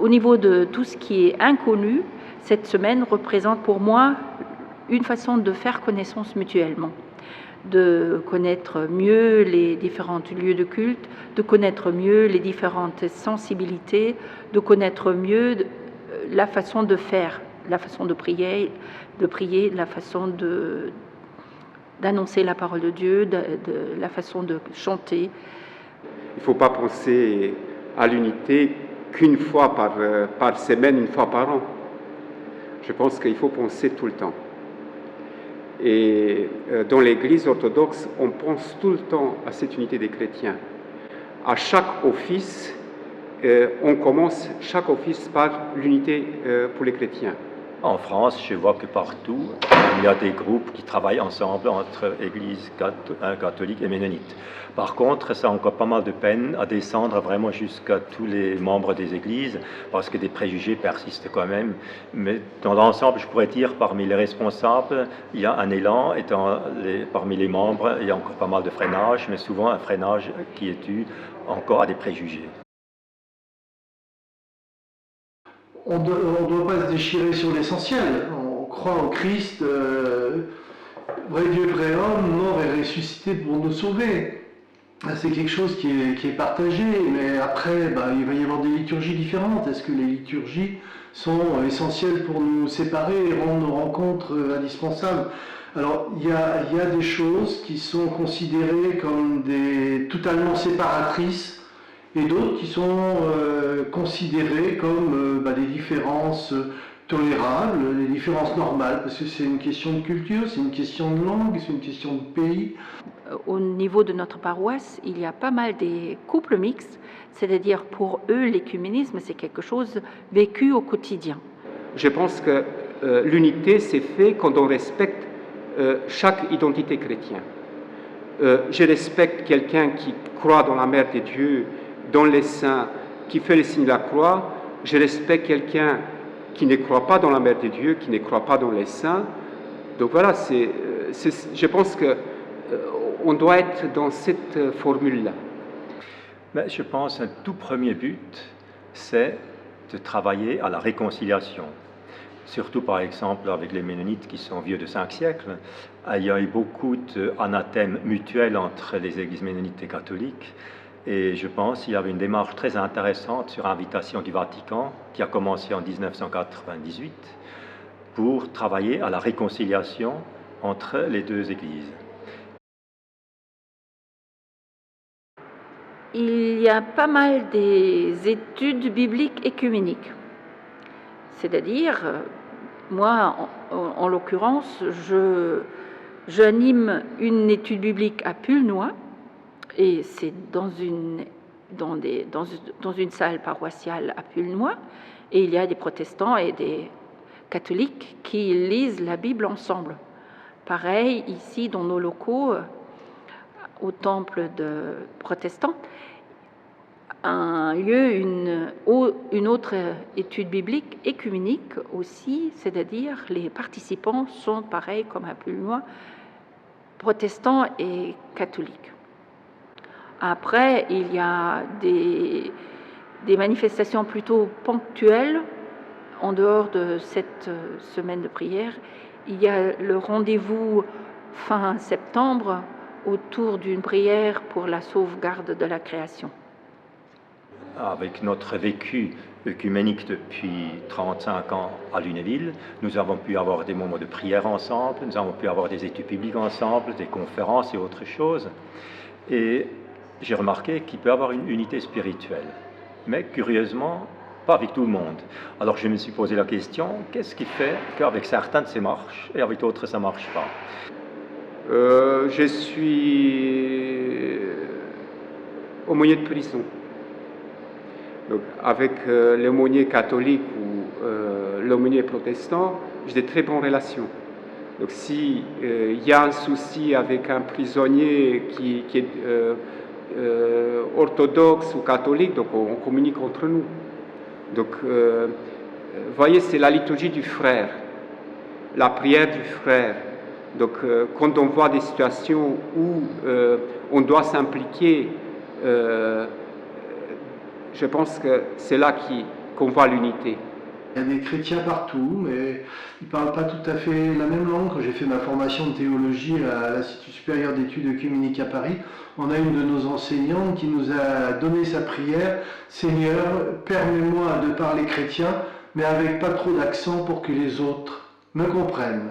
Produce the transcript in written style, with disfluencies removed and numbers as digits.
au niveau de tout ce qui est inconnu, cette semaine représente pour moi une façon de faire connaissance mutuellement, de connaître mieux les différents lieux de culte, de connaître mieux les différentes sensibilités, de connaître mieux la façon de faire, la façon de prier, la façon d'annoncer la parole de Dieu, la façon de chanter. Il ne faut pas penser à l'unité qu'une fois par semaine, une fois par an. Je pense qu'il faut penser tout le temps. Et dans l'Église orthodoxe, on pense tout le temps à cette unité des chrétiens. À chaque office, on commence chaque office par l'unité pour les chrétiens. En France, je vois que partout, il y a des groupes qui travaillent ensemble entre Église catholique et ménonite. Par contre, ça a encore pas mal de peine à descendre vraiment jusqu'à tous les membres des églises, parce que des préjugés persistent quand même. Mais dans l'ensemble, je pourrais dire, parmi les responsables, il y a un élan, et parmi les membres, il y a encore pas mal de freinage, mais souvent un freinage qui est dû encore à des préjugés. On ne doit pas se déchirer sur l'essentiel. On croit en Christ, vrai Dieu, vrai homme, mort et ressuscité pour nous sauver. C'est quelque chose qui est partagé, mais après, il va y avoir des liturgies différentes. Est-ce que les liturgies sont essentielles pour nous séparer et rendre nos rencontres indispensables? Alors, il y a des choses qui sont considérées comme totalement séparatrices, et d'autres qui sont considérées comme des différences tolérables, des différences normales, parce que c'est une question de culture, c'est une question de langue, c'est une question de pays. Au niveau de notre paroisse, il y a pas mal des couples mixtes, c'est-à-dire pour eux, l'écuménisme, c'est quelque chose vécu au quotidien. Je pense que l'unité s'est faite quand on respecte chaque identité chrétienne. Je respecte quelqu'un qui croit dans la Mère de Dieu, dans les saints, qui fait le signe de la croix. Je respecte quelqu'un qui ne croit pas dans la Mère de Dieu, qui ne croit pas dans les saints. Donc voilà, je pense qu'on doit être dans cette formule-là. Mais je pense qu'un tout premier but, c'est de travailler à la réconciliation. Surtout par exemple avec les ménonites qui sont vieux de 5 siècles. Il y a eu beaucoup d'anathèmes mutuels entre les églises ménonites et catholiques. Et je pense qu'il y avait une démarche très intéressante sur invitation du Vatican qui a commencé en 1998 pour travailler à la réconciliation entre les deux églises. Il y a pas mal des études bibliques écuméniques. C'est-à-dire, moi, en l'occurrence, j'anime une étude biblique à Pulnoy, et c'est dans une salle paroissiale à Pulnoy, et il y a des protestants et des catholiques qui lisent la Bible ensemble. Pareil, ici, dans nos locaux, au temple de protestants, une autre étude biblique écuménique aussi, c'est-à-dire les participants sont pareils comme à Pulnoy, protestants et catholiques. Après, il y a des manifestations plutôt ponctuelles en dehors de cette semaine de prière. Il y a le rendez-vous fin septembre autour d'une prière pour la sauvegarde de la création. Avec notre vécu œcuménique depuis 35 ans à Lunéville, nous avons pu avoir des moments de prière ensemble, nous avons pu avoir des études bibliques ensemble, des conférences et autres choses. Et j'ai remarqué qu'il peut y avoir une unité spirituelle, mais curieusement, pas avec tout le monde. Alors je me suis posé la question, qu'est-ce qui fait qu'avec certains ça marche et avec d'autres ça ne marche pas? Je suis aumônier de prison. Donc, avec l'aumônier catholique ou l'aumônier protestant, j'ai de très bonnes relations. Donc si y a un souci avec un prisonnier qui est orthodoxe ou catholique, donc on communique entre nous. Donc, voyez, c'est la liturgie du frère, la prière du frère. Donc, quand on voit des situations où on doit s'impliquer, je pense que c'est là qu'on voit l'unité. Il y a des chrétiens partout, mais ils ne parlent pas tout à fait la même langue. Quand j'ai fait ma formation de théologie à l'Institut supérieur d'études œcuméniques à Paris, on a une de nos enseignantes qui nous a donné sa prière. « Seigneur, permets-moi de parler chrétien, mais avec pas trop d'accent pour que les autres me comprennent. »